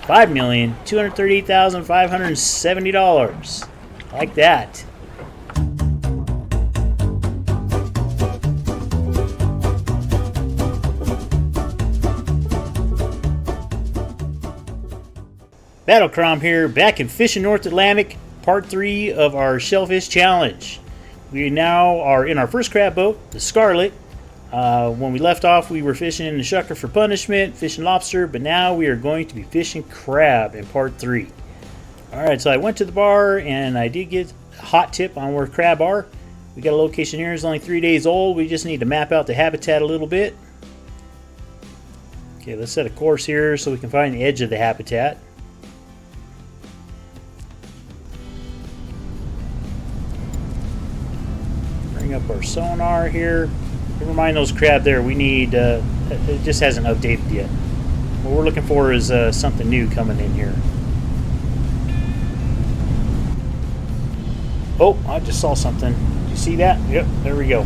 $5,238,570. Like that. Battlecrom here, back in Fishing North Atlantic, part 3 of our Shellfish Challenge. We now are in our first crab boat, the Scarlet. When we left off, we were fishing in the shucker for punishment, fishing lobster, but now we are going to be fishing crab in part 3. Alright, so I went to the bar and I did get a hot tip on where crab are. We got a location here, it's only 3 days old. We just need to map out the habitat a little bit. Okay, let's set a course here so we can find the edge of the habitat. Bring up our sonar here. Never mind those crab there. We need, it just hasn't updated yet. What we're looking for is something new coming in here. Oh, I just saw something. Did you see that? Yep, there we go.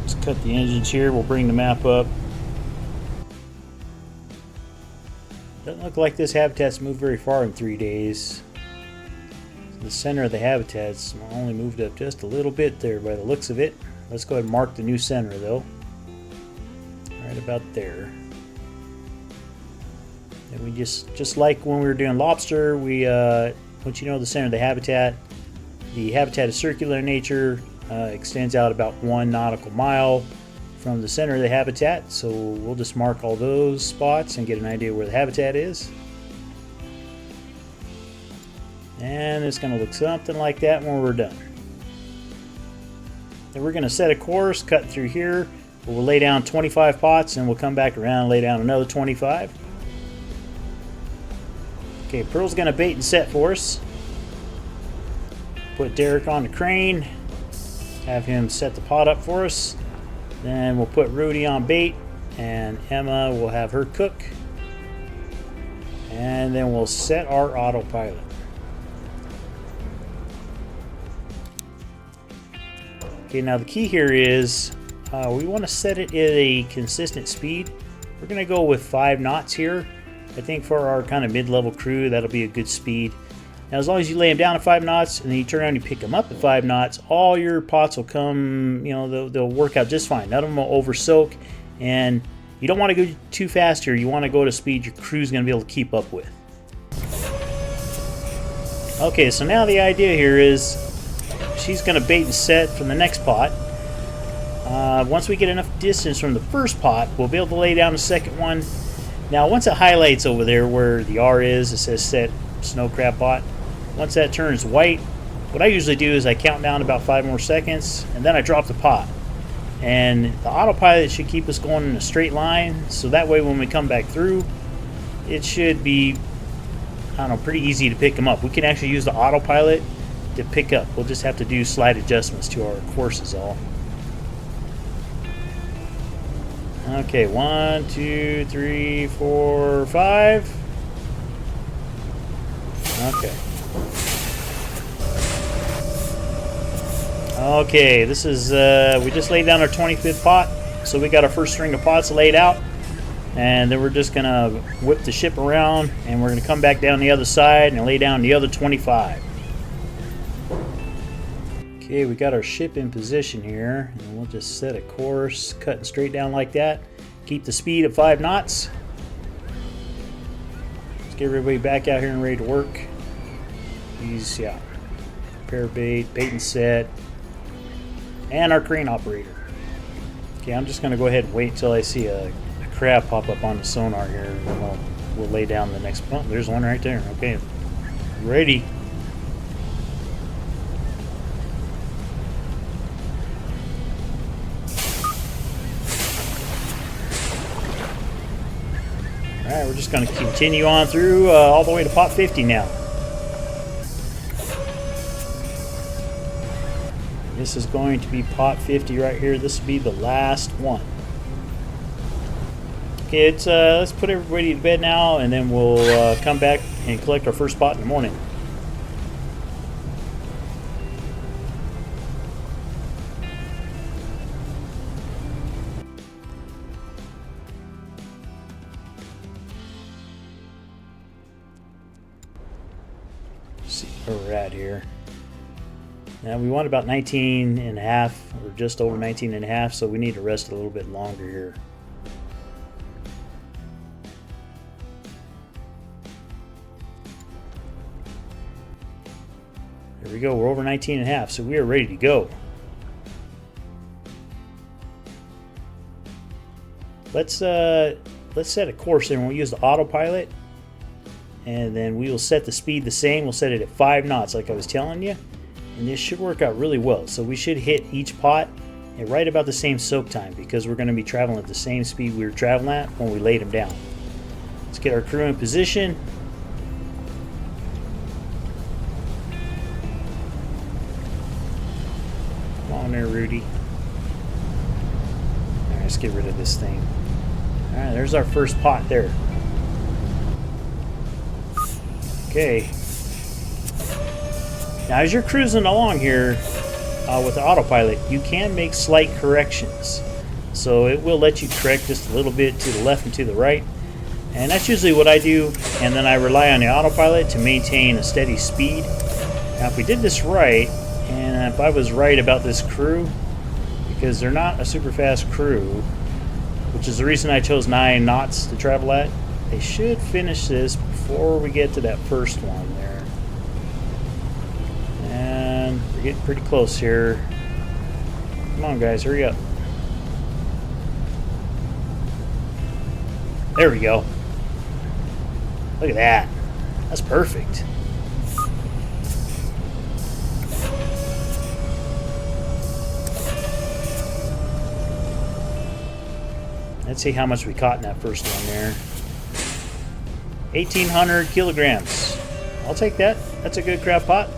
Let's cut the engines here. We'll bring the map up. Doesn't look like this habitat's moved very far in 3 days. The center of the habitat's only moved up just a little bit there by the looks of it. Let's go ahead and mark the new center though. Right about there. And we just like when we were doing lobster, we once you know the center of the habitat is circular in nature, extends out about 1 nautical mile from the center of the habitat. So we'll just mark all those spots and get an idea where the habitat is. And it's going to look something like that when we're done. Then we're going to set a course, cut through here. We'll lay down 25 pots and we'll come back around and lay down another 25. Okay, Pearl's going to bait and set for us. Put Derek on the crane. Have him set the pot up for us. Then we'll put Rudy on bait and Emma will have her cook. And then we'll set our autopilot. Okay, now the key here is we want to set it at a consistent speed. We're going to go with 5 knots here. I think for our kind of mid-level crew, that'll be a good speed. Now, as long as you lay them down at 5 knots and then you turn around and you pick them up at 5 knots, all your pots will come, you know, they'll work out just fine. None of them will over soak, and you don't want to go too fast here. You want to go to speed your crew's going to be able to keep up with. Okay, so now the idea here is she's going to bait and set from the next pot. Once we get enough distance from the first pot, we'll be able to lay down the second one. Now, once it highlights over there where the R is, it says set snow crab pot. Once that turns white, what I usually do is I count down about 5 more seconds, and then I drop the pot. And the autopilot should keep us going in a straight line, so that way when we come back through, it should be, I don't know, pretty easy to pick them up. We can actually use the autopilot to pick up. We'll just have to do slight adjustments to our course is all. Okay, 1, 2, 3, 4, 5. Okay. Okay, this is, we just laid down our 25th pot, so we got our first string of pots laid out. And then we're just going to whip the ship around, and we're going to come back down the other side and lay down the other 25. Okay, we got our ship in position here, and we'll just set a course, cutting straight down like that. Keep the speed at 5 knots. Let's get everybody back out here and ready to work. These, yeah, prepare bait, bait and set, and our crane operator. Okay, I'm just going to go ahead and wait until I see a crab pop up on the sonar here, and then we'll lay down the next one. Oh, there's one right there. Okay, ready. Alright, we're just going to continue on through all the way to pot 50 now. This is going to be pot 50 right here. This will be the last one. Okay, let's put everybody to bed now, and then we'll come back and collect our first pot in the morning. where we're at here. Now we want about 19 and a half, or just over 19 and a half, so we need to rest a little bit longer here. There we go, we're over 19 and a half, so we are ready to go. Let's set a course and we'll use the autopilot, and then we will set the speed the same. We'll set it at 5 knots like I was telling you, and this should work out really well. So we should hit each pot at right about the same soak time, because we're going to be traveling at the same speed we were traveling at when we laid them down. Let's get our crew in position. Come on there, Rudy. All right, let's get rid of this thing. All right, there's our first pot there. Okay. Now, as you're cruising along here with the autopilot, you can make slight corrections. So it will let you correct just a little bit to the left and to the right. And that's usually what I do. And then I rely on the autopilot to maintain a steady speed. Now, if we did this right, and if I was right about this crew, because they're not a super fast crew, which is the reason I chose 9 knots to travel at, they should finish this before we get to that first one there. And we're getting pretty close here. Come on, guys, hurry up. There we go. Look at that. That's perfect. Let's see how much we caught in that first one there. 1,800 kilograms. I'll take that. That's a good crab pot.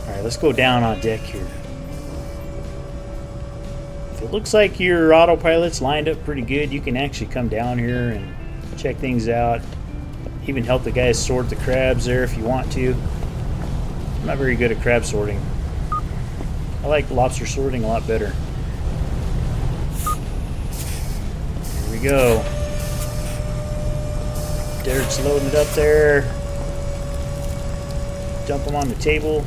Alright, let's go down on deck here. If it looks like your autopilot's lined up pretty good, you can actually come down here and check things out. Even help the guys sort the crabs there if you want to. I'm not very good at crab sorting. I like lobster sorting a lot better. Here we go. Derek's loading it up there. Dump them on the table.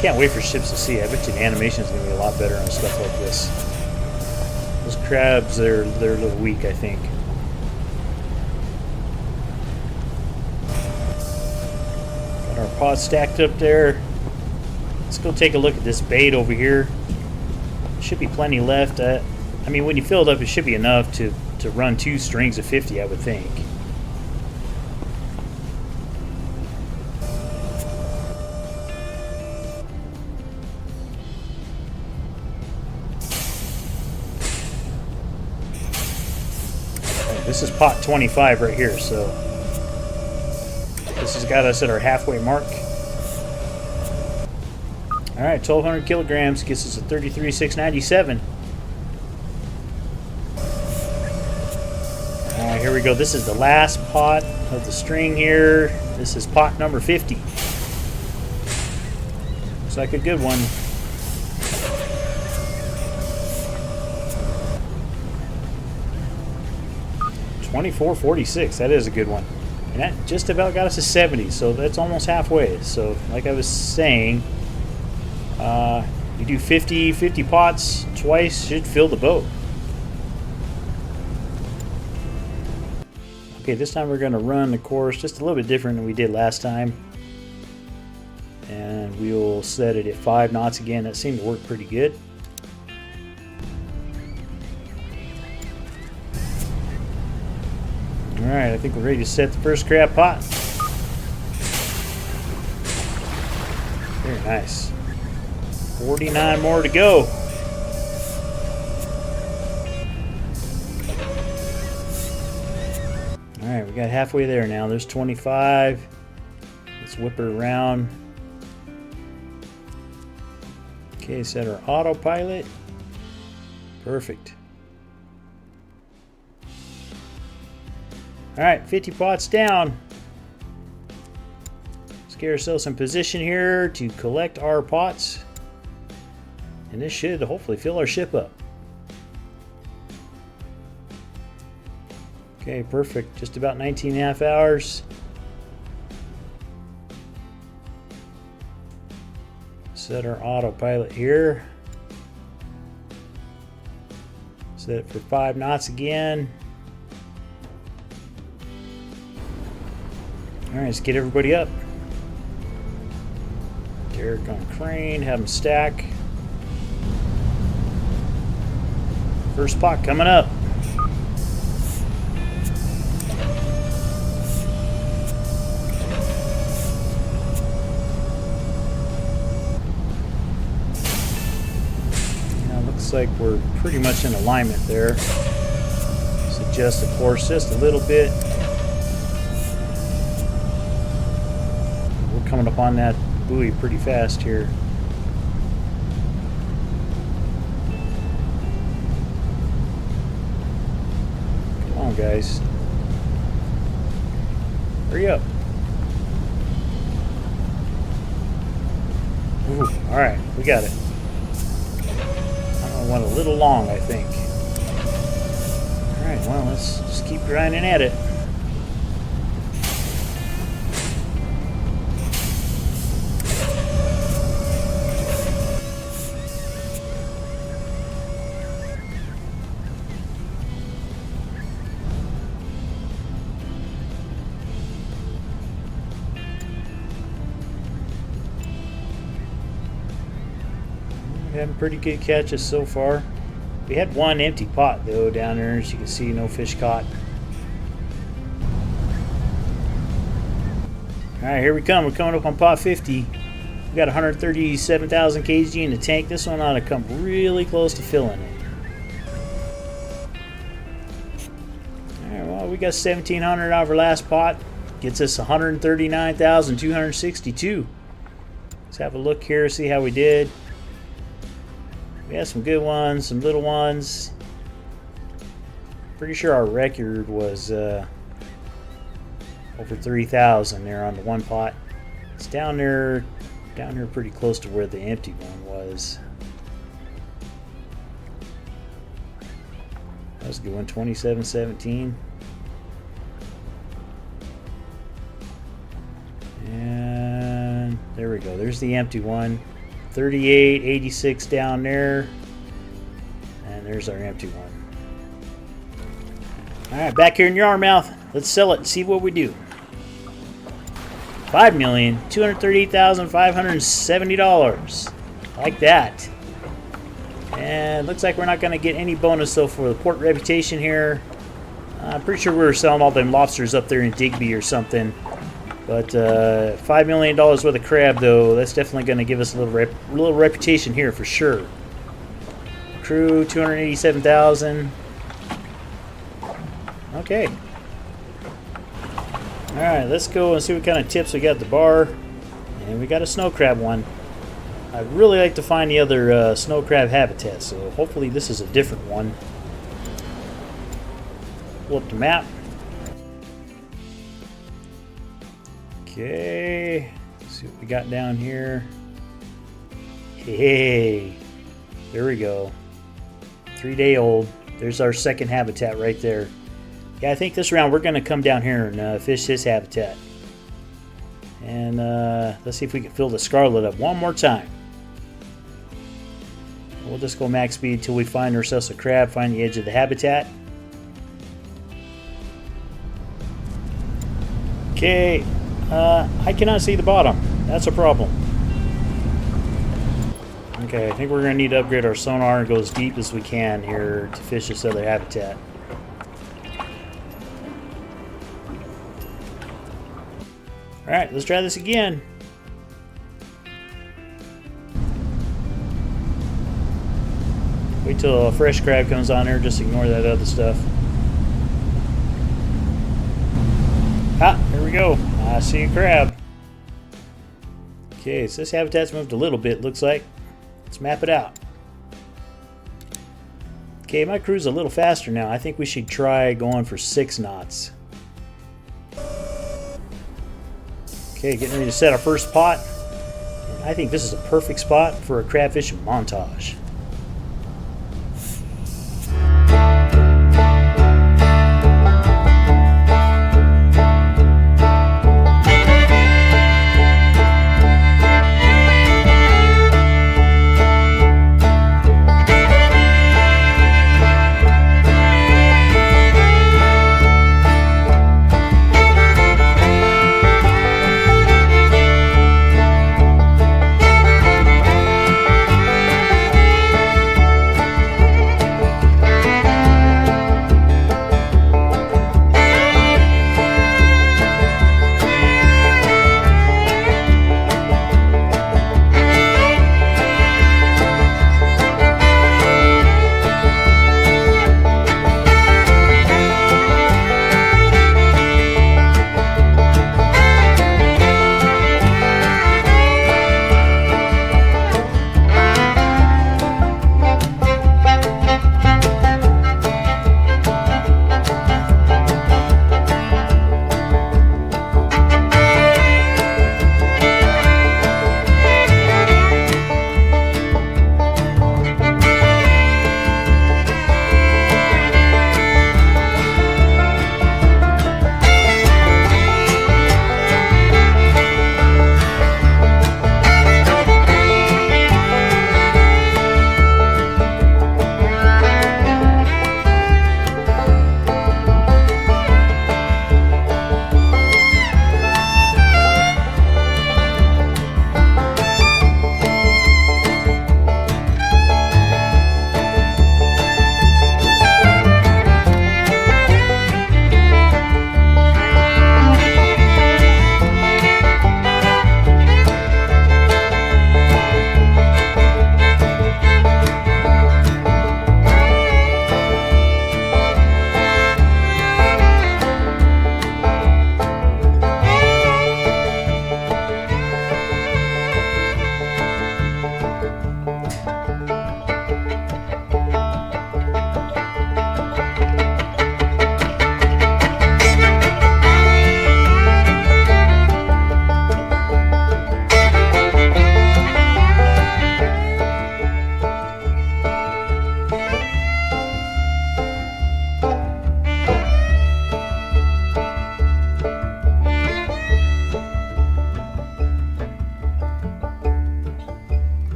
Can't wait for ships to see. I bet you the animation is going to be a lot better on stuff like this. Those crabs, they're a little weak, I think. Our pot stacked up there. Let's go take a look at this bait over here. Should be plenty left. I mean, when you fill it up, it should be enough to run 2 strings of 50, I would think. This is pot 25 right here, so this has got us at our halfway mark. Alright, 1,200 kilograms gets us a 33,697. Alright, here we go. This is the last pot of the string here. This is pot number 50. Looks like a good one. $24.46. That is a good one. And that just about got us to 70, so that's almost halfway. So, like I was saying, you do 50 pots twice, should fill the boat. Okay, this time we're going to run the course just a little bit different than we did last time. And we'll set it at 5 knots again. That seemed to work pretty good. Alright, I think we're ready to set the first crab pot. Very nice. 49 more to go. Alright, we got halfway there now. There's 25. Let's whip it around. Okay, set our autopilot. Perfect. Alright, 50 pots down. Let's get ourselves in position here to collect our pots. And this should hopefully fill our ship up. Okay, perfect. Just about 19.5 hours. Set our autopilot here. Set it for 5 knots again. Alright, let's get everybody up. Derek on crane, have them stack. First pot coming up. Looks like we're pretty much in alignment there. Suggest the course just a little bit. We're coming up on that buoy pretty fast here. Come on, guys. Hurry up. Ooh, all right, we got it. Went a little long, I think. Alright, well, let's just keep grinding at it. Having pretty good catches so far. We had one empty pot though down there, as you can see, no fish caught. Alright, here we come. We're coming up on pot 50. We got 137,000 kg in the tank. This one ought to come really close to filling it. Alright, well, we got 1,700 out of our last pot. Gets us 139,262. Let's have a look here, see how we did. We had some good ones, some little ones. Pretty sure our record was over 3,000 there on the one pot. It's down here pretty close to where the empty one was. That was a good one, 27.17. And there we go. There's the empty one. 38.86 down there, and there's our empty one. All right, back here in Yarmouth, let's sell it and see what we do. $5,238,570, like that. And looks like we're not going to get any bonus though for the port reputation here. I'm pretty sure we were selling all them lobsters up there in Digby or something. But $5 million worth of crab, though, that's definitely going to give us a little reputation here for sure. Crew, 287,000. Okay. All right, let's go and see what kind of tips we got at the bar. And we got a snow crab one. I'd really like to find the other snow crab habitat, so hopefully this is a different one. Pull up the map. Okay, let's see what we got down here. Hey, there we go. 3-day-old. There's our second habitat right there. Yeah, I think this round we're going to come down here and fish this habitat. And let's see if we can fill the scarlet up one more time. We'll just go max speed until we find ourselves a crab, find the edge of the habitat. Okay. I cannot see the bottom. That's a problem. Okay, I think we're going to need to upgrade our sonar and go as deep as we can here to fish this other habitat. Alright, let's try this again. Wait till a fresh crab comes on there, just ignore that other stuff. Ah, here we go. I see a crab. Okay, so this habitat's moved a little bit, looks like. Let's map it out. Okay, my crew's a little faster now. I think we should try going for 6 knots. Okay, getting ready to set our first pot. And I think this is a perfect spot for a crab fishing montage.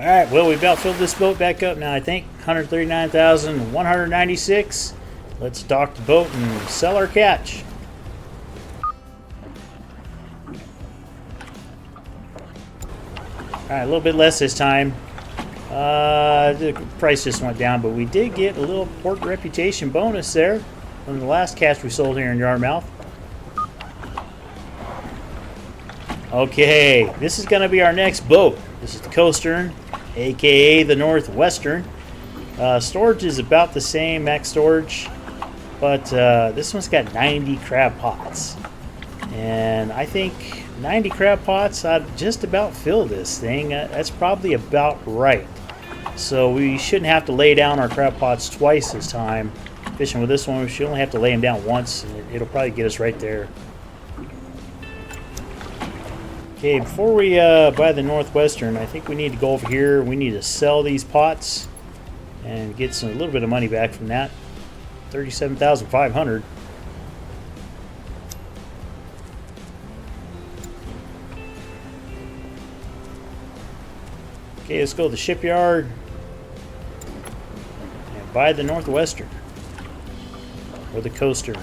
Alright, well, we've about filled this boat back up now, I think. 139,196. Let's dock the boat and sell our catch. Alright, a little bit less this time. The price just went down, but we did get a little port reputation bonus there from the last catch we sold here in Yarmouth. Okay, this is going to be our next boat. This is the Coastern, aka the Northwestern. Storage is about the same, max storage, but this one's got 90 crab pots. And I think 90 crab pots, I'd just about fill this thing. That's probably about right. So we shouldn't have to lay down our crab pots twice this time. Fishing with this one, we should only have to lay them down once, and it'll probably get us right there. Okay, before we buy the Northwestern, I think we need to go over here. We need to sell these pots and get a little bit of money back from that. 37,500. Okay, let's go to the shipyard and buy the Northwestern or the Coaster.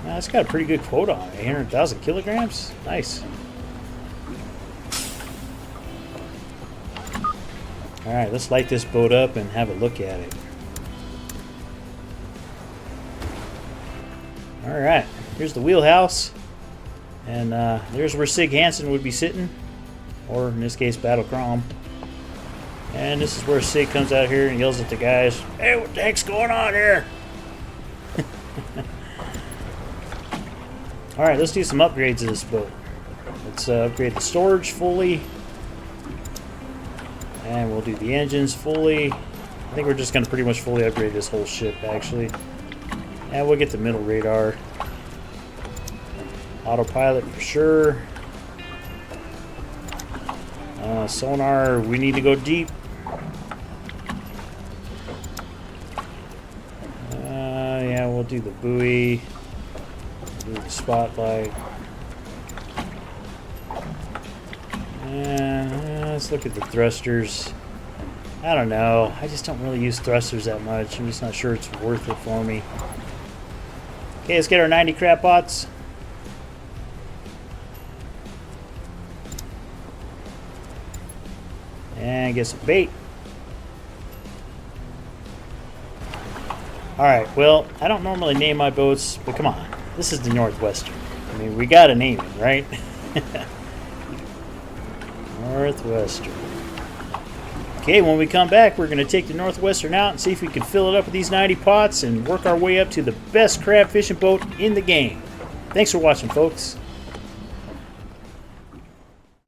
Now, it's got a pretty good quota on it. 800,000 kilograms. Nice. All right, let's light this boat up and have a look at it. All right, here's the wheelhouse. And there's where Sig Hansen would be sitting, or in this case, Battle Crom. And this is where Sig comes out here and yells at the guys, "Hey, what the heck's going on here?" All right, let's do some upgrades to this boat. Let's upgrade the storage fully, and we'll do the engines fully. I think we're just going to pretty much fully upgrade this whole ship, actually. And we'll get the middle radar. Autopilot for sure. Sonar, we need to go deep. Yeah, we'll do the buoy. Do the spotlight. Let's look at the thrusters. I don't know. I just don't really use thrusters that much. I'm just not sure it's worth it for me. Okay, let's get our 90 crab pots. And get some bait. Alright, well, I don't normally name my boats, but come on. This is the Northwestern. I mean, we gotta name it, right? Northwestern. Okay, when we come back, we're going to take the Northwestern out and see if we can fill it up with these 90 pots and work our way up to the best crab fishing boat in the game. Thanks for watching, folks.